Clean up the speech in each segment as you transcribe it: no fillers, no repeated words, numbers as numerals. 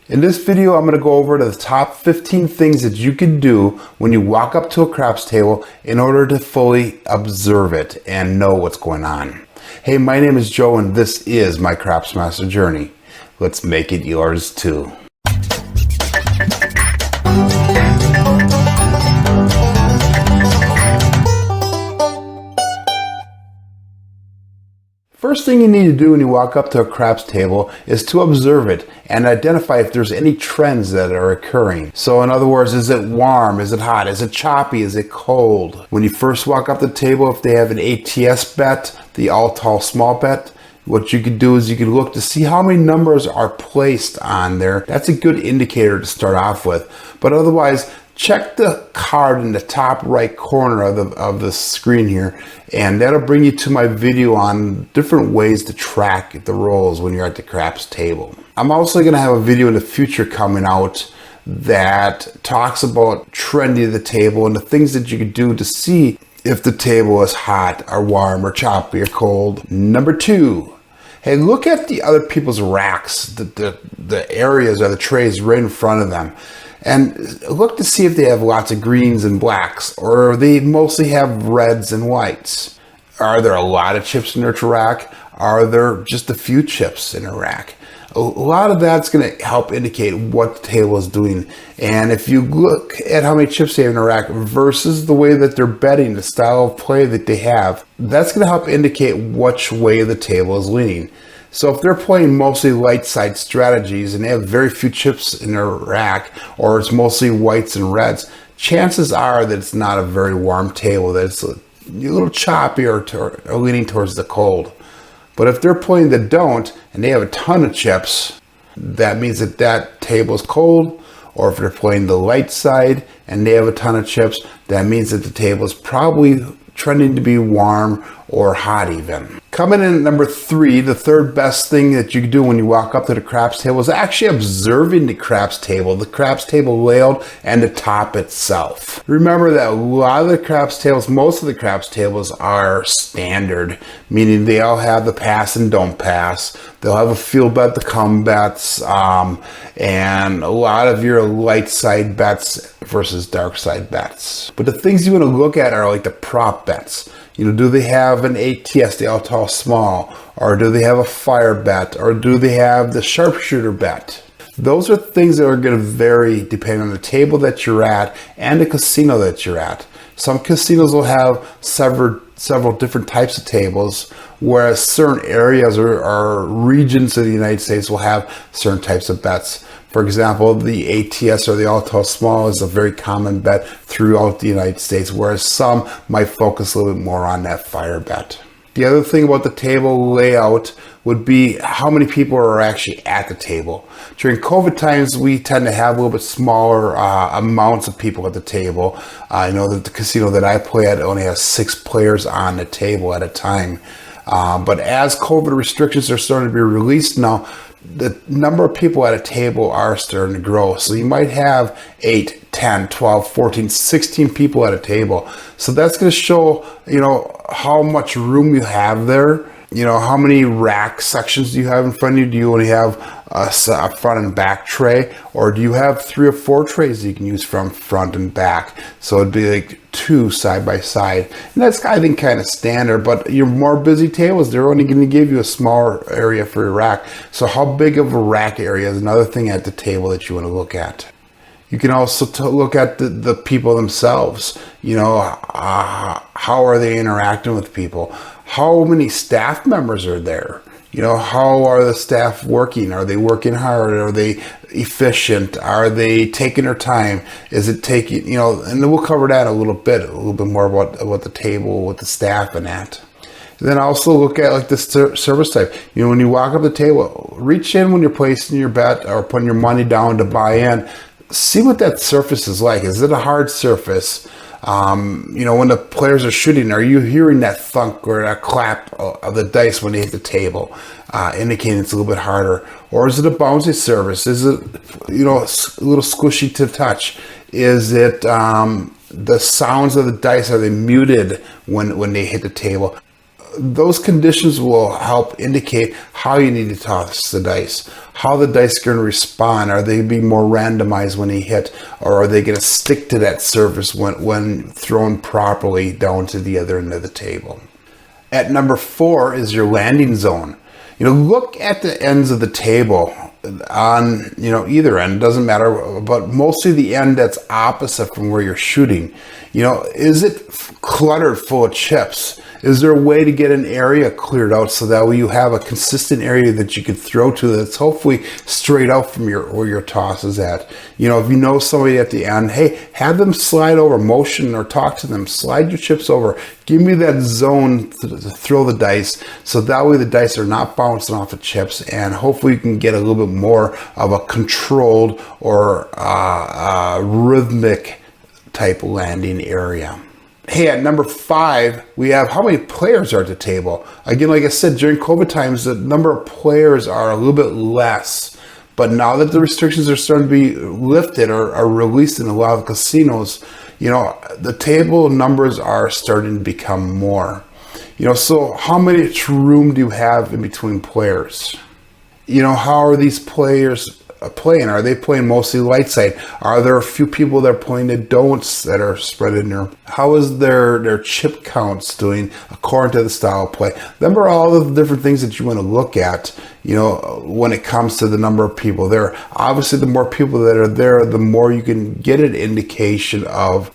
In this video, I'm going to go over the top 15 things that you can do when you walk up to a craps table in order to fully observe it and know what's going on. Hey, my name is Joe and this is my Craps Master journey. Let's make it yours too. First thing you need to do when you walk up to a craps table is to observe it and identify if there's any trends that are occurring. So in other words, is it warm? Is it hot? Is it choppy? Is it cold? When you first walk up the table, if they have an ATS bet, the all tall small bet, what you could do is you could look to see how many numbers are placed on there. That's a good indicator to start off with. But otherwise, check the card in the top right corner of the screen here, and that'll bring you to my video on different ways to track the rolls when you're at the craps table. I'm also going to have a video in the future coming out that talks about trending the table and the things that you can do to see if the table is hot or warm or choppy or cold. Number 2, hey, look at the other people's racks, the areas or the trays right in front of them. And look to see if they have lots of greens and blacks, or they mostly have reds and whites. Are there a lot of chips in their rack? Are there just a few chips in a rack? A lot of that's going to help indicate what the table is doing. And if you look at how many chips they have in a rack versus the way that they're betting, the style of play that they have, that's going to help indicate which way the table is leaning. So if they're playing mostly light side strategies and they have very few chips in their rack, or it's mostly whites and reds, chances are that it's not a very warm table, that it's a little choppy or leaning towards the cold. But if they're playing the don't and they have a ton of chips, that means that that table is cold. Or if they're playing the light side and they have a ton of chips, that means that the table is probably trending to be warm or hot even. Coming in at number 3, the third best thing that you can do when you walk up to the craps table is actually observing the craps table layout, and the top itself. Remember that a lot of the craps tables, most of the craps tables are standard, meaning they all have the pass and don't pass. They'll have a field bet, the come bets, and a lot of your light side bets versus dark side bets. But the things you want to look at are like the prop bets. You know, do they have an ATS, the all tall small, or do they have a fire bet, or do they have the sharpshooter bet? Those are things that are going to vary depending on the table that you're at and the casino that you're at. Some casinos will have several different types of tables, whereas certain areas or regions of the United States will have certain types of bets. For example, the ATS or the all tall small is a very common bet throughout the United States, whereas some might focus a little bit more on that fire bet. The other thing about the table layout would be how many people are actually at the table. During COVID times, we tend to have a little bit smaller amounts of people at the table. I know that the casino that I play at only has 6 players on the table at a time. But as COVID restrictions are starting to be released now, the number of people at a table are starting to grow. So you might have 8, 10, 12, 14, 16 people at a table. So that's going to show, you know, how much room you have there. You know, how many rack sections do you have in front of you? Do you only have a front and back tray? Or do you have 3 or 4 trays you can use from front and back? So it'd be like 2 side by side. And that's, I think, kind of standard. But your more busy tables, they're only going to give you a smaller area for your rack. So how big of a rack area is another thing at the table that you want to look at. You can also look at the people themselves. You know, how are they interacting with people? How many staff members are there? You know, how are the staff working? Are they working hard? Are they efficient? Are they taking their time? Is it taking, you know, and then we'll cover that a little bit more about the table with the staff and that. And then also look at like the service type. You know, when you walk up the table, reach in when you're placing your bet or putting your money down to buy in. See what that surface is like. Is it a hard surface? You know, when the players are shooting, are you hearing that thunk or that clap of the dice when they hit the table, indicating it's a little bit harder? Or is it a bouncy surface? Is it, you know, a little squishy to touch? Is it the sounds of the dice, are they muted when they hit the table? those conditions will help indicate how you need to toss the dice, how the dice are going to respond. Are they being more randomized when they hit, or are they going to stick to that surface when thrown properly down to the other end of the table? At number 4 is your landing zone. Look at the ends of the table on, either end, doesn't matter, but mostly the end that's opposite from where you're shooting. Is it cluttered full of chips? Is there a way to get an area cleared out so that way you have a consistent area that you can throw to that's hopefully straight out from where your toss is at? If you know somebody at the end, hey, have them slide over, motion or talk to them, slide your chips over, give me that zone to throw the dice, so that way the dice are not bouncing off the chips, and hopefully you can get a little bit more of a controlled or rhythmic type landing area. Hey, at number 5, we have how many players are at the table. Again, like I said, during COVID times, the number of players are a little bit less. But now that the restrictions are starting to be lifted or are released in a lot of casinos, the table numbers are starting to become more. So how much room do you have in between players? How are these players playing? Are they playing mostly light side? Are there a few people that are playing the don'ts that are spread in there? How is their chip counts doing according to the style of play? Them are all the different things that you want to look at, when it comes to the number of people there. Obviously, the more people that are there, the more you can get an indication of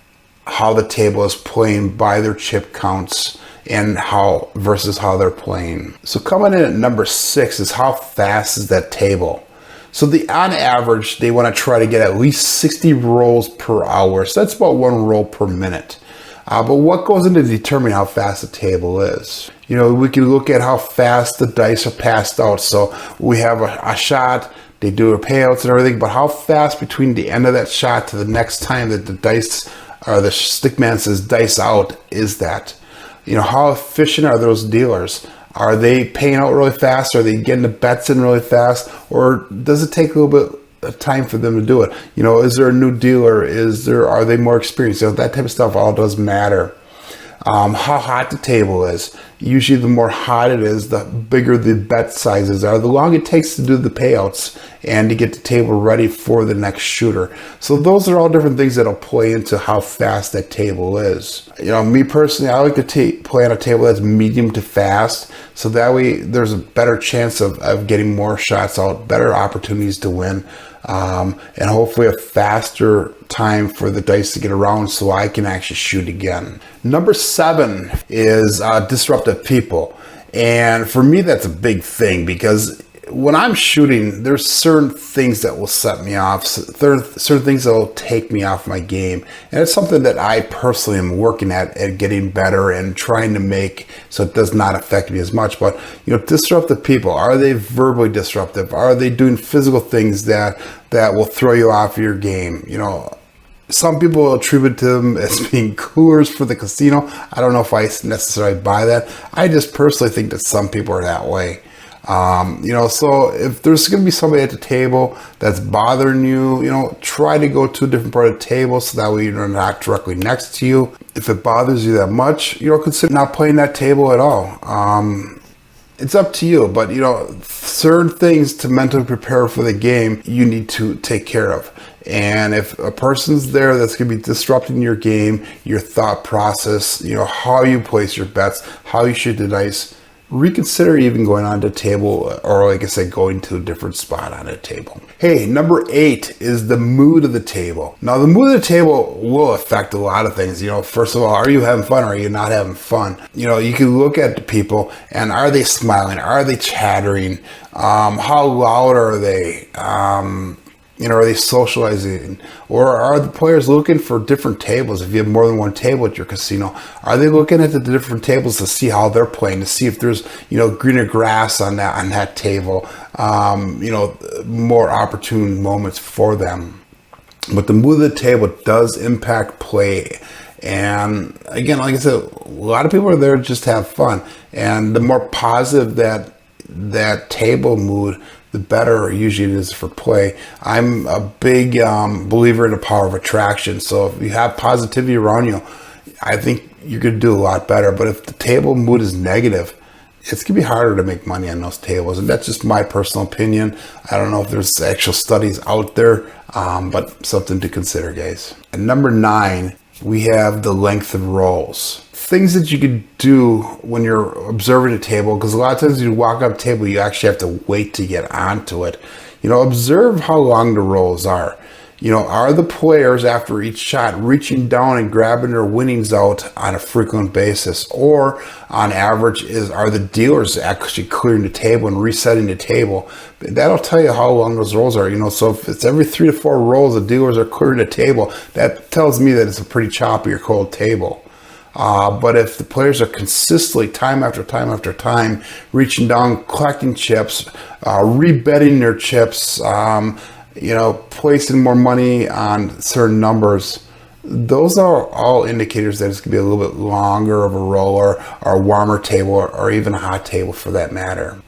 how the table is playing by their chip counts and how versus how they're playing. So coming in at number 6 is how fast is that table? So on average, they want to try to get at least 60 rolls per hour. So that's about 1 roll per minute. But what goes into determining how fast the table is? We can look at how fast the dice are passed out. So we have a shot, they do their payouts and everything, but how fast between the end of that shot to the next time that the dice or the stickman says dice out is that? How efficient are those dealers? Are they paying out really fast? Are they getting the bets in really fast? Or does it take a little bit of time for them to do it? Is there a new dealer? Are they more experienced? That type of stuff all does matter. How hot the table is. Usually the more hot it is, the bigger the bet sizes are, the longer it takes to do the payouts and to get the table ready for the next shooter. So those are all different things that'll play into how fast that table is. Me personally, I like to play on a table that's medium to fast, so that way there's a better chance of getting more shots out, better opportunities to win, and hopefully a faster time for the dice to get around so I can actually shoot again. Number 7 is Disruptive People. And for me, that's a big thing, because when I'm shooting, there's certain things that will set me off, certain things that will take me off my game. And it's something that I personally am working at getting better and trying to make so it does not affect me as much. But, disruptive people, are they verbally disruptive? Are they doing physical things that will throw you off your game? Some people attribute to them as being coolers for the casino. I don't know if I necessarily buy that. I just personally think that some people are that way. So if there's going to be somebody at the table that's bothering you, try to go to a different part of the table so that way you're not directly next to you. If it bothers you that much, consider not playing that table at all. It's up to you, but certain things to mentally prepare for the game, you need to take care of. And if a person's there that's going to be disrupting your game, your thought process, how you place your bets, how you shoot the dice, reconsider even going on the table, or like I said, going to a different spot on a table. Hey, number 8 is the mood of the table. Now, the mood of the table will affect a lot of things. First of all, are you having fun or are you not having fun? You can look at the people and are they smiling? Are they chattering? How loud are they? Are they socializing? Or are the players looking for different tables? If you have more than one table at your casino, are they looking at the different tables to see how they're playing, to see if there's, greener grass on that table, more opportune moments for them. But the mood of the table does impact play. And again, like I said, a lot of people are there just to have fun. And the more positive that table mood, the better usually it is for play. I'm a big believer in the power of attraction. So if you have positivity around you, I think you're going to do a lot better. But if the table mood is negative, it's going to be harder to make money on those tables. And that's just my personal opinion. I don't know if there's actual studies out there, but something to consider, guys. And number 9, we have the length of rolls. Things that you could do when you're observing a table, because a lot of times you walk up a table, you actually have to wait to get onto it. Observe how long the rolls are. Are the players after each shot reaching down and grabbing their winnings out on a frequent basis? Or on average, are the dealers actually clearing the table and resetting the table? That'll tell you how long those rolls are. So if it's every 3 to 4 rolls, the dealers are clearing the table, that tells me that it's a pretty choppy or cold table. But if the players are consistently, time after time after time, reaching down, collecting chips, rebetting their chips, placing more money on certain numbers, those are all indicators that it's going to be a little bit longer of a roll, or a warmer table, or even a hot table for that matter.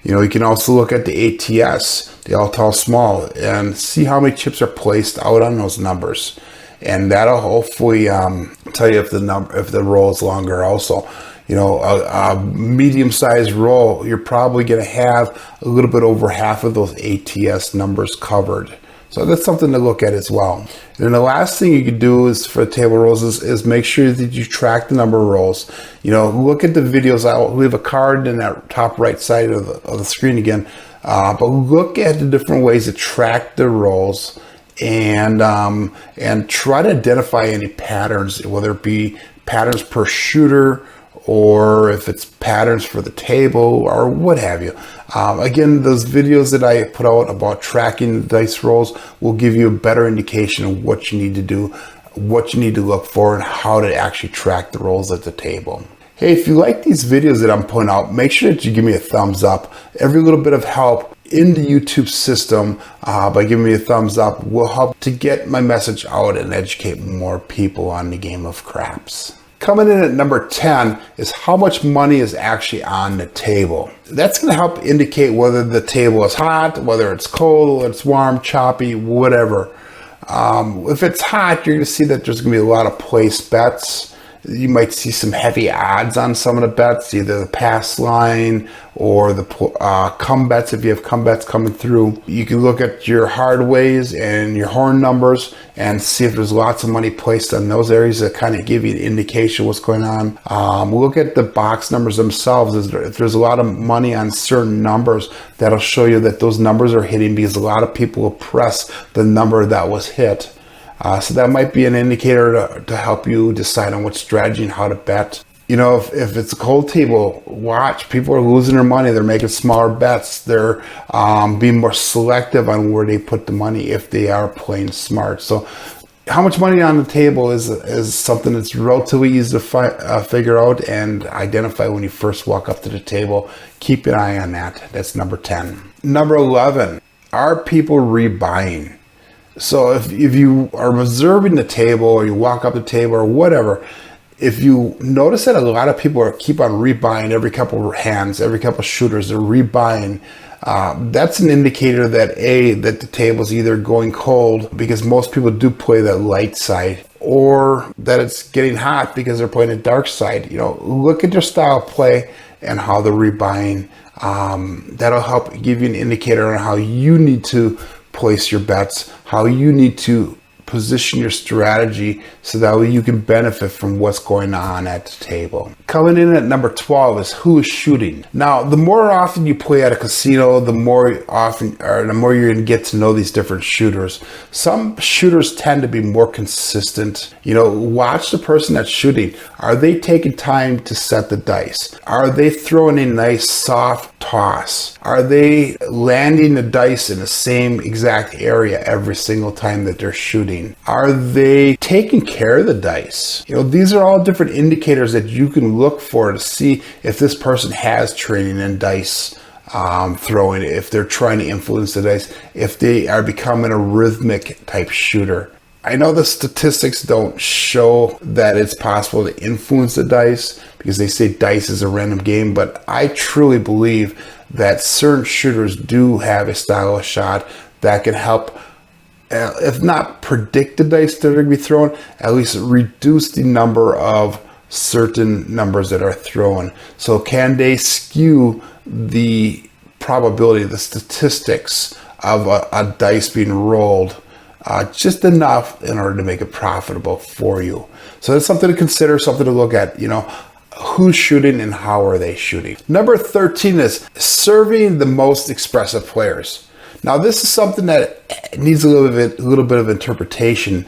You can also look at the ATS, the all tall small, and see how many chips are placed out on those numbers. And that'll hopefully tell you if the roll is longer also. A medium-sized roll, you're probably going to have a little bit over half of those ATS numbers covered. So that's something to look at as well. And then the last thing you can do is for table rolls is make sure that you track the number of rolls. Look at the videos. I'll leave a card in that top right side of the screen again. But look at the different ways to track the rolls, and try to identify any patterns, whether it be patterns per shooter, or if it's patterns for the table, or what have you. Again, those videos that I put out about tracking the dice rolls will give you a better indication of what you need to do, what you need to look for, and how to actually track the rolls at the table. Hey, if you like these videos that I'm putting out, make sure that you give me a thumbs up. Every little bit of help in the YouTube system by giving me a thumbs up will help to get my message out and educate more people on the game of craps. Coming in at number 10 is how much money is actually on the table. That's going to help indicate whether the table is hot, whether it's cold, whether it's warm, choppy, whatever. If it's hot, you're going to see that there's going to be a lot of placed bets. You might see some heavy odds on some of the bets, either the pass line or the come bets if you have come bets coming through. You can look at your hard ways and your horn numbers and see if there's lots of money placed on those areas that kind of give you an indication of what's going on. Look at the box numbers themselves. If there's a lot of money on certain numbers, that'll show you that those numbers are hitting, because a lot of people will press the number that was hit. So that might be an indicator to help you decide on what strategy and how to bet. If it's a cold table, watch. People are losing their money. They're making smaller bets. They're being more selective on where they put the money if they are playing smart. So how much money on the table is something that's relatively easy to figure out and identify when you first walk up to the table. Keep an eye on that. That's number 10. Number 11, are people rebuying? So if you are observing the table, or you walk up the table or whatever, if you notice that a lot of people keep on rebuying every couple of hands, every couple of shooters, they're rebuying, that's an indicator that the table's either going cold because most people do play the light side, or that it's getting hot because they're playing the dark side. Look at their style of play and how they're rebuying. That'll help give you an indicator on how you need to place your bets, how you need to position your strategy so that way you can benefit from what's going on at the table. Coming in at number 12 is who is shooting. Now, the more often you play at a casino, the more you're going to get to know these different shooters. Some shooters tend to be more consistent. Watch the person that's shooting. Are they taking time to set the dice? Are they throwing a nice soft toss? Are they landing the dice in the same exact area every single time that they're shooting? Are they taking care of the dice? These are all different indicators that you can look for to see if this person has training in dice throwing, if they're trying to influence the dice, if they are becoming a rhythmic type shooter. I know the statistics don't show that it's possible to influence the dice because they say dice is a random game, but I truly believe that certain shooters do have a style of shot that can help if not predict the dice that are going to be thrown, at least reduce the number of certain numbers that are thrown. So can they skew the probability, the statistics of a dice being rolled just enough in order to make it profitable for you? So that's something to consider, something to look at, who's shooting and how are they shooting. Number 13 is serving the most expressive players. Now this is something that needs a little bit of interpretation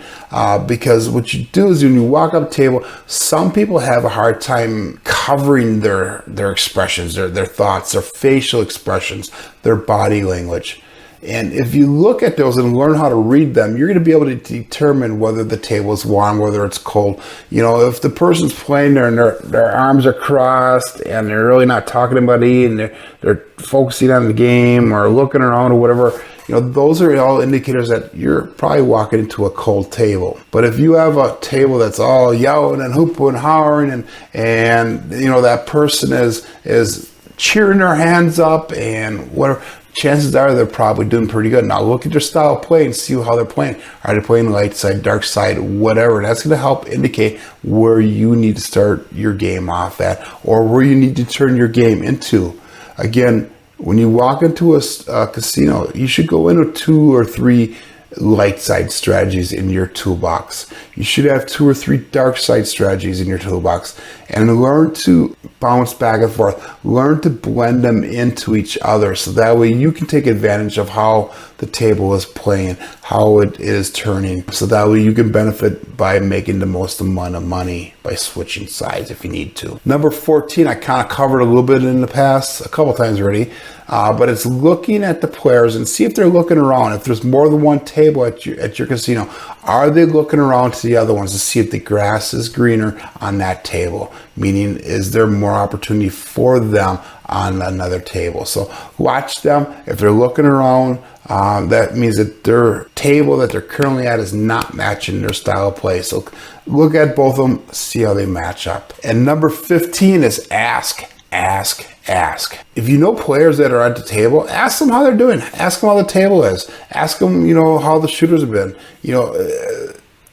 because what you do is when you walk up to the table, some people have a hard time covering their expressions, their thoughts, their facial expressions, their body language. And if you look at those and learn how to read them, you're going to be able to determine whether the table is warm, whether it's cold. If the person's playing there and their arms are crossed and they're really not talking to anybody and they're focusing on the game or looking around or whatever, those are all indicators that you're probably walking into a cold table. But if you have a table that's all yelling and hooping and hollering and that person is cheering their hands up and whatever, chances are they're probably doing pretty good. Now look at their style of play and see how they're playing. Are they playing light side, dark side, whatever? That's going to help indicate where you need to start your game off at or where you need to turn your game into. Again, when you walk into a casino, you should go in with 2 or 3 light side strategies in your toolbox. You should have 2 or 3 dark side strategies in your toolbox and learn to bounce back and forth. Learn to blend them into each other so that way you can take advantage of how the table is playing, how it is turning, so that way you can benefit by making the most amount of money by switching sides if you need to. Number 14, I kind of covered a little bit in the past, a couple times already, but it's looking at the players and see if they're looking around. If there's more than one table at your casino, are they looking around to the other ones to see if the grass is greener on that table? Meaning, is there more opportunity for them on another table? So watch them. If they're looking around, that means that their table that they're currently at is not matching their style of play. So look at both of them, see how they match up. And number 15 is ask. If you know players that are at the table, ask them how they're doing. Ask them how the table is. Ask them, how the shooters have been.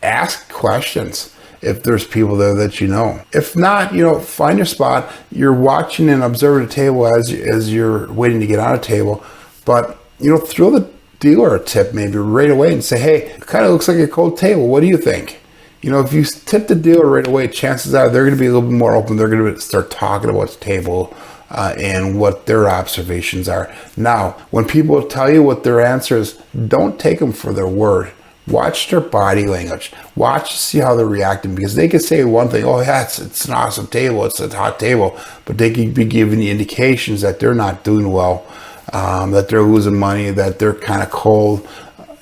Ask questions if there's people there that you know. If not, find your spot. You're watching and observing the table as you're waiting to get on a table. But, throw the dealer a tip maybe right away and say, hey, it kind of looks like a cold table. What do you think? If you tip the dealer right away, chances are they're going to be a little bit more open. They're going to start talking about the table and what their observations are. Now, when people tell you what their answer is, don't take them for their word. Watch their body language. Watch to see how they're reacting, because they could say one thing, oh yeah, it's an awesome table, it's a hot table, but they could be giving you indications that they're not doing well, that they're losing money, that they're kind of cold.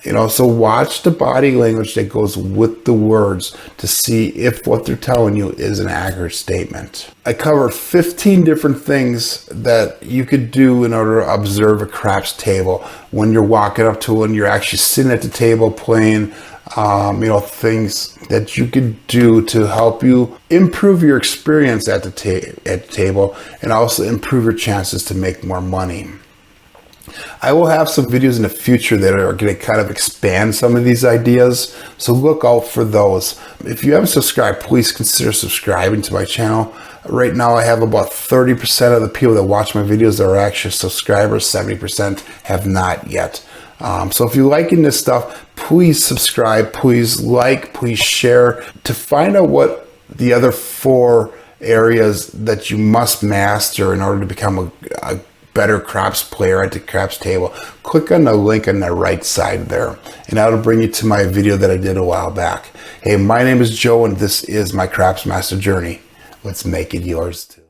So watch the body language that goes with the words to see if what they're telling you is an accurate statement. I covered 15 different things that you could do in order to observe a craps table when you're walking up to it and you're actually sitting at the table playing, things that you could do to help you improve your experience at the table and also improve your chances to make more money. I will have some videos in the future that are going to kind of expand some of these ideas, so look out for those. If you haven't subscribed, please consider subscribing to my channel. Right now I have about 30% of the people that watch my videos that are actually subscribers, 70% have not yet. So if you're liking this stuff, please subscribe, please like, please share. To find out what the other 4 areas that you must master in order to become a better craps player at the craps table, click on the link on the right side there, and that'll bring you to my video that I did a while back. Hey, my name is Joe, and this is my Craps Master journey. Let's make it yours too.